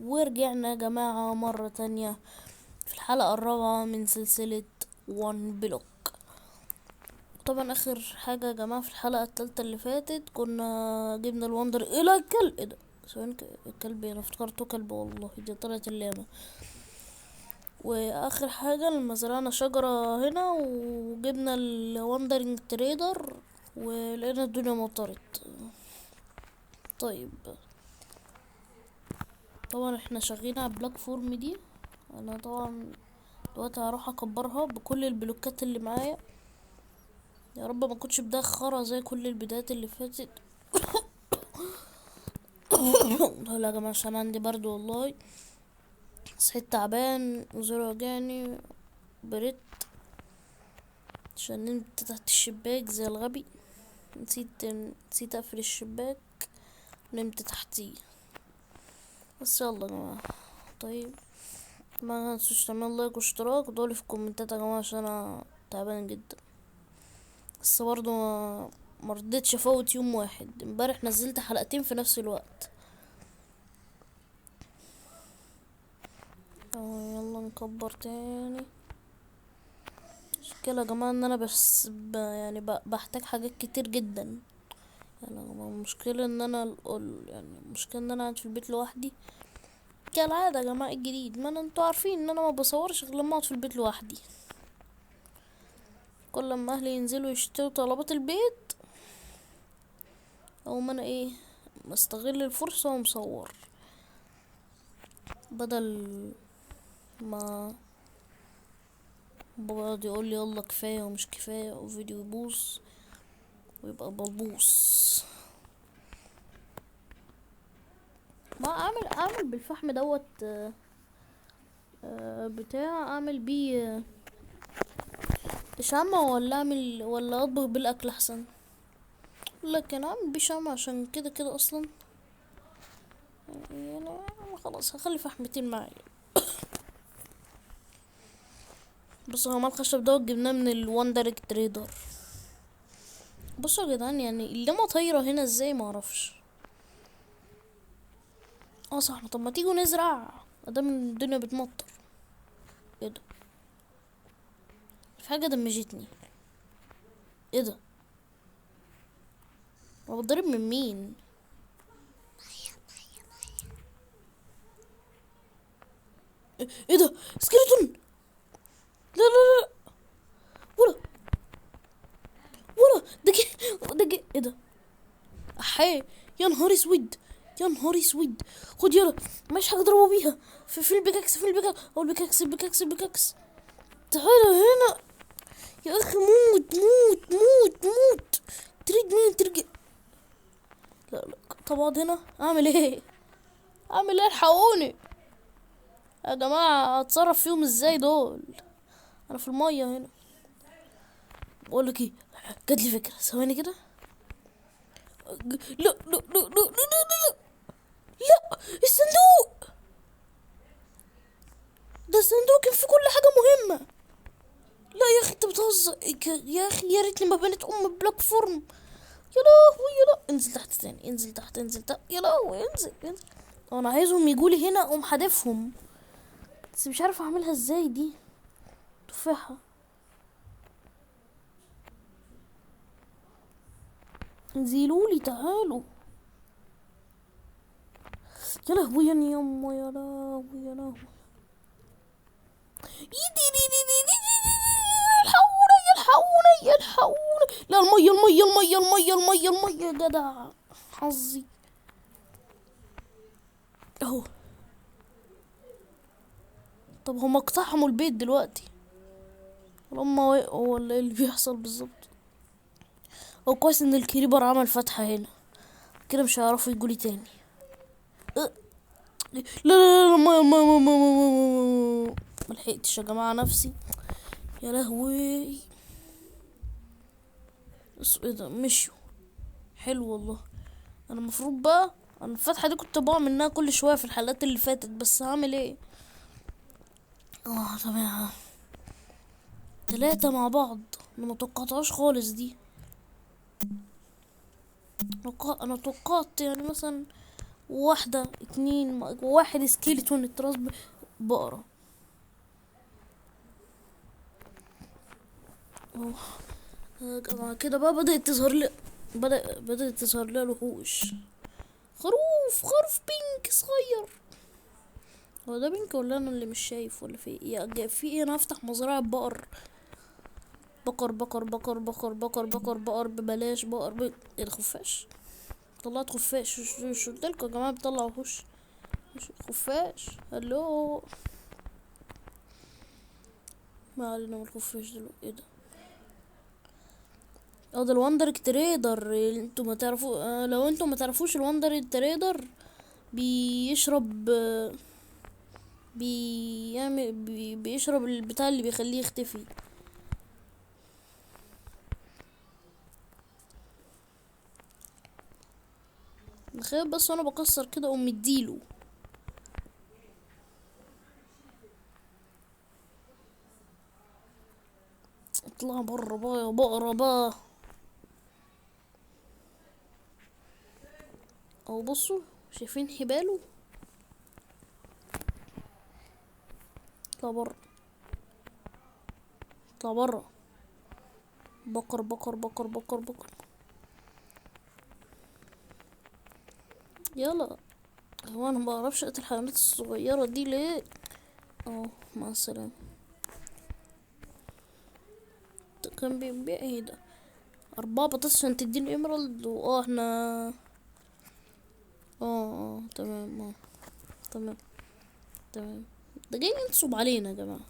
ورجعنا يا جماعة مرة تانية في الحلقة الرابعة من سلسلة وان بلوك. طبعا اخر حاجة يا جماعة في الحلقة التالتة اللي فاتت كنا جبنا الوندر الى الكلب. ايه ده؟ ثواني، الكلب انا افتكرته كلب، والله دي طلعت اللامة. واخر حاجة لما زرعنا شجرة هنا وجبنا الوندرنج تريدر ولقينا الدنيا مطرت. طيب، طبعا احنا شغالين على البلاك فورم دي. انا طبعا دلوقتي هروح اكبرها بكل البلوكات اللي معايا. يا رب ما كنتش بداية خرا زي كل البدايات اللي فاتت. لا يا جماعة، عشان عندي برد والله. صحيت تعبان وزوري وجعني. بريت عشان نمت تحت الشباك زي الغبي. نسيت اقفل الشباك، نمت تحتيه. بس يلا يا جماعة. طيب، ما تنسوش تعملوا لايك واشتراك ودولي في الكومنتات يا جماعة عشان انا تعبان جدا. بس برضه مرضتش افوت يوم واحد. امبارح نزلت حلقتين في نفس الوقت. يلا نكبر تاني. المشكلة يا جماعة ان انا يعني بحتاج حاجات كتير جدا. يعني المشكلة ان انا المشكلة ان انا قاعد في البيت لوحدي كالعادة. يا جماعة الجديد، ما انتوا عارفين ان انا ما بصورش غير لما اقعد في البيت لوحدي. كل لما اهلي ينزلوا يشتروا طلبات البيت او ما انا بستغل الفرصة ومصور، بدل ما بقعد يقول لي يلا كفايه ومش كفايه وفيديو يبوظ ويبقى بلبوص. ما اعمل بالفحم دوت. بتاع اعمل بيه شمع، ولا اطبخ بالاكل احسن. لكن اعمل بيه شمع عشان كده كده اصلا. يعني خلاص هخلي فحمتين معايا. بصوا هو الخشب دوت جبناه من الوندر تريدر. بصوا يا جدعان، يعني اللمة طايرة هنا ازاي معرفش. صح، طب ما تيجوا نزرع ادام الدنيا بتمطر. ايه ده؟ في حاجة دمجتني. ايه ده؟ هو بتضرب من مين؟ ايه ده؟ سكيلتون! لا لا لا، ولا ايه ده؟ احيه! يا نهار اسود، يا نهار اسود. خد يلا، مش حاجه اضربه بيها. في البيكاكس او البيكاكس. تعالى هنا يا اخي. موت. تريد مين ترجع؟ لا، طب اقعد هنا اعمل ايه؟ الحقوني يا جماعه. اتصرف فيهم ازاي دول؟ انا في الميه هنا. بقولك ايه، جات لي فكره، ثواني كده. لا. لا، الصندوق ده. الصندوق كان فيه كل حاجه مهمه. لا يا اخي، انت بتهزر. يا اخي يا ريتني ما بنت بلاك فورم. يا لهوي يا لا، انزل تحت تاني، انزل تحت. يا لهوي، انزل. انا عايزهم يجولي هنا اقوم حادفهم، بس مش عارف اعملها ازاي دي. تفاحة. انزلولي تعالوا. يا لهوي يا يما، يا لهوي. الحقونا. لا، المية يا جدع. حظي اهو. طب هما اقتحموا البيت دلوقتي ولا هما وقعوا ولا ايه اللي بيحصل بالظبط؟ هو كويس ان الكريبر عمل فتحة هنا، كده مش هيعرفوا يجولي تاني. أه. لا، ملحقتش يا جماعة نفسي. يا لهوي. بس ايه ده؟ مشيوا. حلو والله. انا المفروض بقى، انا الفتحة دي كنت بقع منها كل شوية في الحلقات اللي فاتت، بس هعمل ايه؟ طبعا 3 مع بعض. انا متوقعتهاش خالص دي. انا توقعت يعني مثلا واحدة اتنين واحد سكيلتون التراس بقرة. أوه. يا جماعة كده بقى بدأت تظهر لي الوحوش. خروف بينك صغير. هو ده بينك ولا انا اللي مش شايف ولا في ايه؟ في ايه؟ انا افتح مزرعة بقر. بقر ببلاش. ايه ده؟ خفاش. طلعت خفاش. شو قلتلكوا يا جماعة بيطلع وحوش. خفاش. هلو. ما علينا من الخفاش دلوقتي. ايه ده؟ ده الوندر تريدر. انتوا ما تعرفوا لو انتوا ما تعرفوش الوندر تريدر بيشرب بيشرب البتاع اللي بيخليه يختفي. تخيل بس وانا بكسر كده اقوم مديله. اطلع بره بقى يا بقرة بقى. او بصوا شايفين حباله. اطلع بره. اطلع بره. بقر. يلا. هو انا ما بعرفش اقتل الحيوانات الصغيرة دي ليه؟ مع السلامة. كان بيبيع ايه ده؟ 4 بطاطس عشان تديني ايمرالد احنا. تمام. تمام. ده جاي ينصب علينا يا جماعة.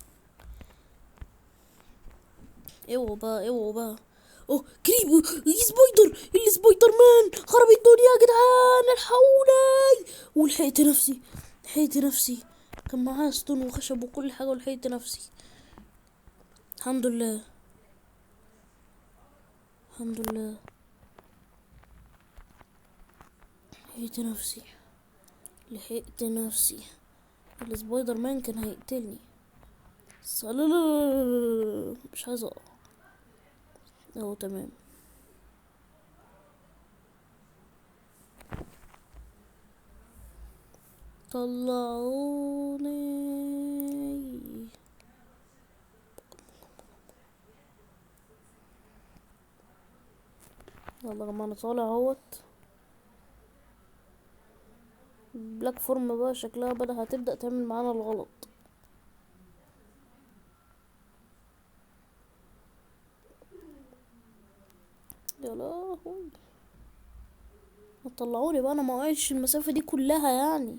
اوعوا بقى. كريب. سبايدر. السبايدر مان خرب الدنيا يا جدعان الحقوني. لحقت نفسي. كان معاه ستون وخشب وكل حاجة ولحقت نفسي. الحمد لله. لحقت نفسي. السبايدر مان كان هيقتلني. لا، مش عايز اقع. تمام. طلعوني. يلا يا جماعة انا طالع اهوت. بلاك فورم بقى شكلها هتبدأ تعمل معانا الغلط. يا لهوي. طلعوني بقى، انا ما وقعتش المسافة دي كلها يعني.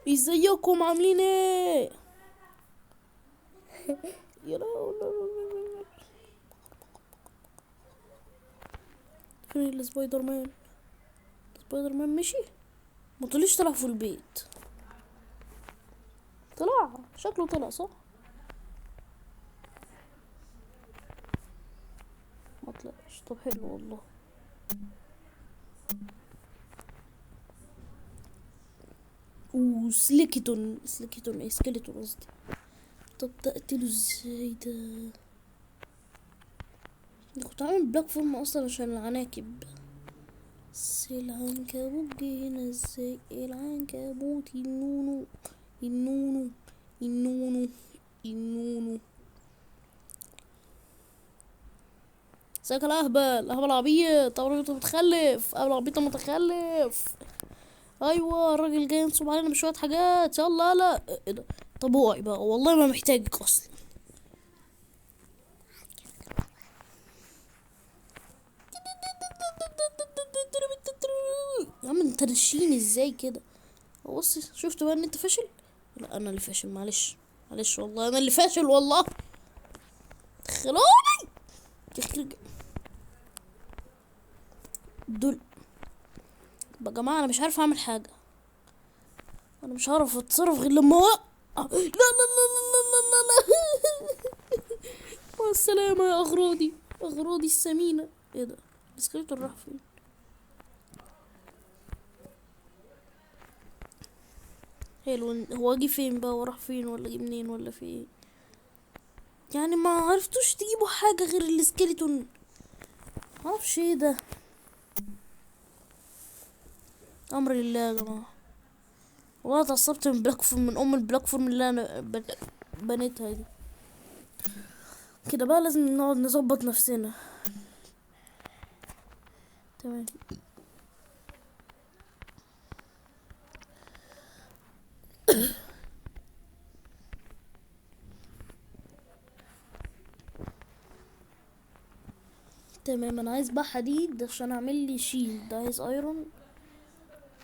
ازيكم عاملين ايه؟ يا لهوي. فين السبايدر مان مشي. ما طلعش. طلع في البيت. شكله طلع صح. ما طلعش. طب حلو والله. سليكتون ايه سكيلتون قصدي. طب تقتله ازاي ده؟ كنت عامل بلاك فورم اصلا عشان العناكب. بس العنكبوت جه هنا ازاي؟ العنكبوت النونو. ازيك يا اهبل عبيط متخلف. ايوه الراجل جاي ينصب علينا بشويه حاجات. يلا. ايه ده؟ طب هو بقى والله ما محتاجك اصلا. يا عم انت نشيني ازاي كده؟ بص شفت بقى ان انت فاشل. لا انا اللي فاشل. معلش والله انا اللي فاشل والله. خلوني يخرج دول. يا جماعه انا مش عارف اعمل حاجه. انا مش هعرف اتصرف غير لما لا. مع السلامه يا اغراضي السمينه. ايه ده؟ السكريبتور راح فين؟ حلو. هو جه فين بقى وراح فين ولا جه منين ولا في ايه؟ يعني ما عرفتوش تجيبوا حاجه غير السكيلتون. معرفش ايه ده. امر الله يا جماعه. والله اتعصبت من بلاتفورم، من ام البلاتفورم اللي انا بنيتها دي. كده بقى لازم نقعد نظبط نفسنا. تمام. تمام، انا عايز بقى حديد عشان اعمل لي شيلد، عايز ايرون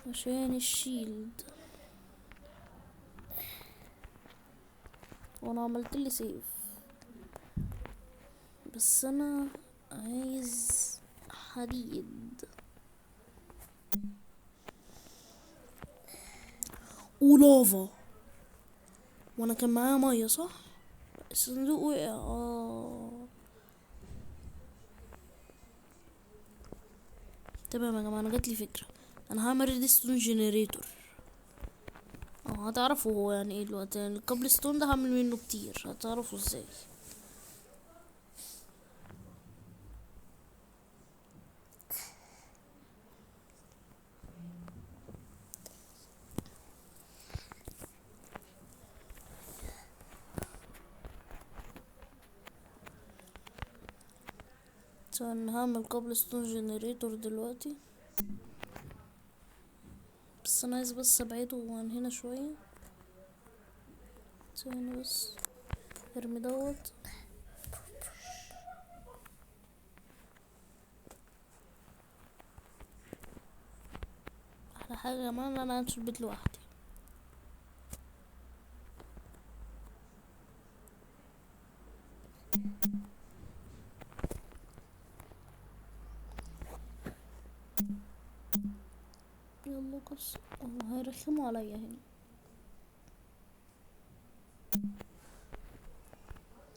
عشان الشيلد. وانا عملت لي سيف، بس انا عايز حديد ولافا، وانا كان معايا ميه صح. الصندوق وقع تمام يا جماعه، انا جاتلي فكره. انا هعمل ريدستون جنريتور. هتعرفوا هو يعني ايه دلوقتي. يعني الكابل ستون ده هعمل منه كتير، هتعرفوا ازاي. عشان هعمل كابل ستون جنريتور دلوقتي، بس انا عايز بس ابعده عن هنا شويه. ثواني بس، ارمي دوت. احلى حاجه يا جماعه ان انا قاعد في البيت لوحدي. يلا قص، هيرخموا عليا هنا.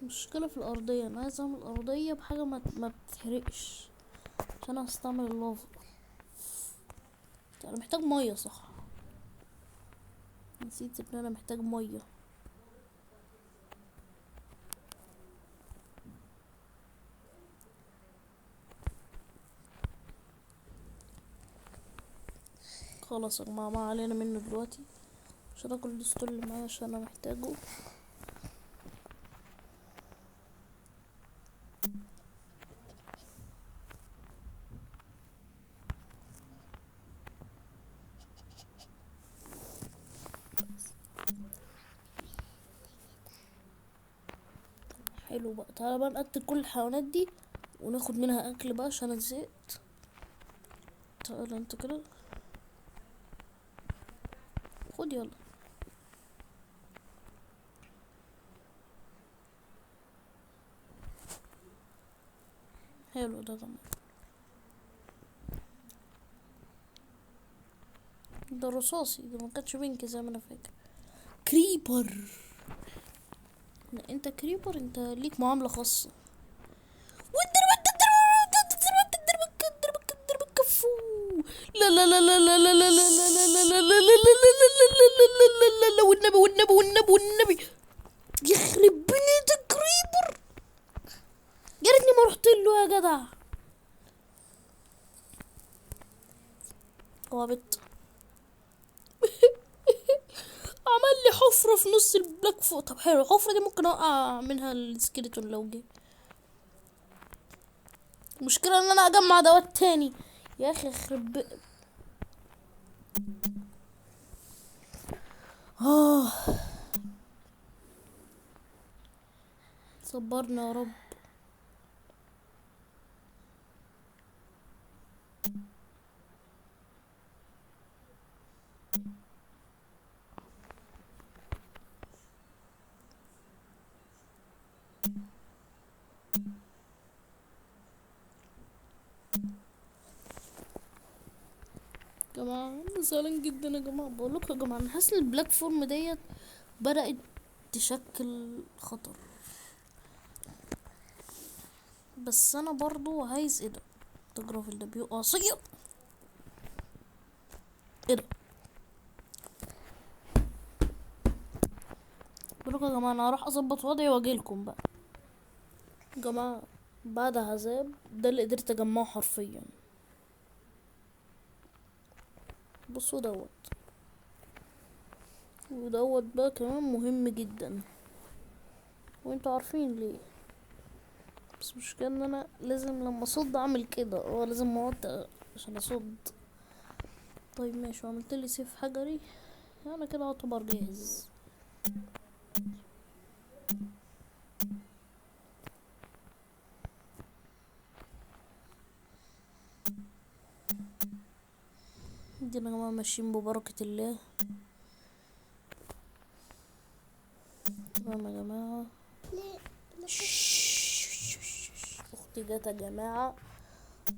المشكله في الارضيه، انا عايز اعمل ارضيه بحاجه ما بتتحرقش عشان استعمل اللافا. انا محتاج ميه صح، نسيت ان انا محتاج ميه. خلاص يا جماعه، ما علينا منه دلوقتي. عشان اكل الدستور اللي معايا عشان انا محتاجه. حلو بقى، تعالى بقى نقتل كل الحيوانات دي وناخد منها اكل بقى عشان انا زهقت. تعالى انت كده، خد يلا. حلو ده كمان، ده رصاصي، ده ما كانش بينك زي ما انا فاكر. كريبر، لا انت كريبر، انت ليك معاملة خاصة. لا لا لا لا لا لا لا لا لا لا لا لا لا لا لا والنبي والنبي والنبي والنبي، يخرب بيت كريبر. يا ريتني ما رحت له يا جدع. هو بت عمل لي حفرة في نص البلاك فوق. طب حلو، الحفرة دي ممكن اوقع منها السكيلتون لو جه. المشكلة ان انا اجمع دوات تاني. يا اخي يخرب اه صبرنا يا رب. جماعة أنا زعلان جدا يا جماعة، بقولكوا يا جماعة انا حاسس ان البلاك فورم ديت بدأت تشكل خطر. بس انا برضو عايز ايه ده، تجربة ده بيقع صيد. ايه ده، بقولكوا يا جماعة انا هروح اظبط وضعي واجيلكم بقى. يا جماعة بعد عذاب ده اللي قدرت اجمعه حرفيا. بصوا ودوت بقى كمان مهم جدا، وانتوا عارفين ليه. بس مش كده ان انا لازم لما اصد اعمل كده، لازم اوطي عشان اصد. طيب ماشي، وعملت لي سيف حجري، يعني كده اعتبر جاهز. دي يا جماعة ماشيين ببركة الله. تمام يا جماعة. اختي جت يا جماعة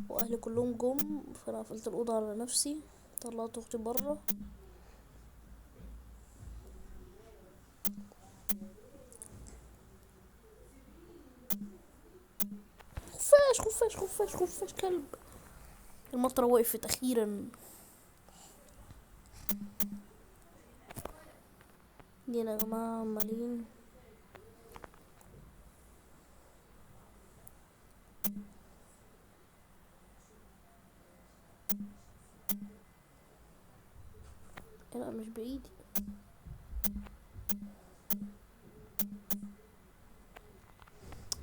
واهلي كلهم جم، فانا قفلت الاوضة على نفسي، طلعت اختي برا. خفاش كلب. المطرة وقفت اخيرا. جينا يا جماعة عمالين. لا مش بايدي.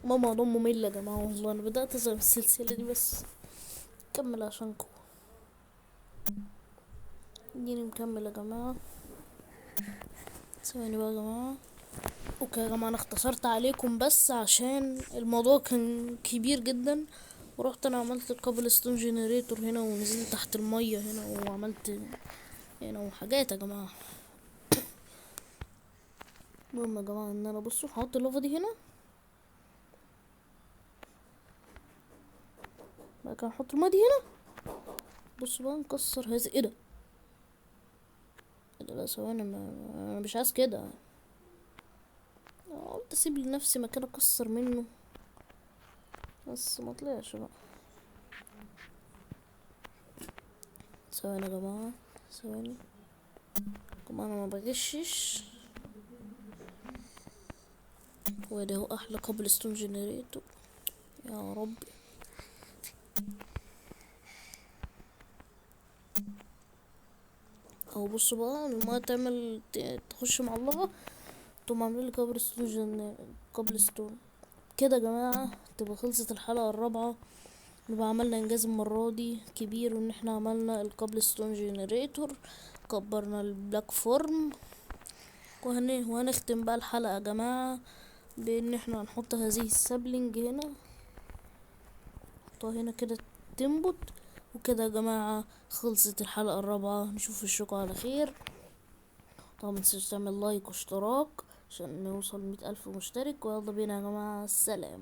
موضوع ممل يا جماعة والله، انا بدأت ازهق من السلسلة دي، بس كمل عشانكم. اديني مكمل يا جماعة. ثواني بقى يا جماعة. اوكي يا جماعة، انا اختصرت عليكم بس عشان الموضوع كان كبير جدا. ورحت انا عملت الكابل ستون جنريتور هنا، ونزلت تحت المية هنا، وعملت هنا وحاجات يا جماعة. المهم يا جماعة ان انا بصوا هحط اللافا دي هنا، بقى كان احط الماء دي هنا. بصوا بقى نكسر هذا. ايه ده؟ لا ثواني، انا مش عايز كده. قلت اسيب لنفسي مكان اكسر منه، بس ما طلعش بقى. ثواني يا جماعة، ثواني. كمان انا ما بغشش. وده هو احلى كابل ستون جنريتور يا رب. او بصوا بقى، المايه تعمل تخش مع اللغة، تقوم عاملين لي كابل ستون كده يا جماعة. تبقى خلصت الحلقة الرابعة. نبقى عملنا انجاز المرة دي كبير، وان احنا عملنا الكابل ستون جنريتور، كبرنا البلاك فورم. وهنختم بقى الحلقة يا جماعة بان احنا هنحط هذه السابلينج هنا، نحطها هنا كده تنبت. وكده يا جماعة خلصت الحلقة الرابعة. نشوف الشوكة على خير. طبعا متنسوش تعمل لايك واشتراك عشان نوصل 100,000 مشترك. ويلا بينا يا جماعة، السلام.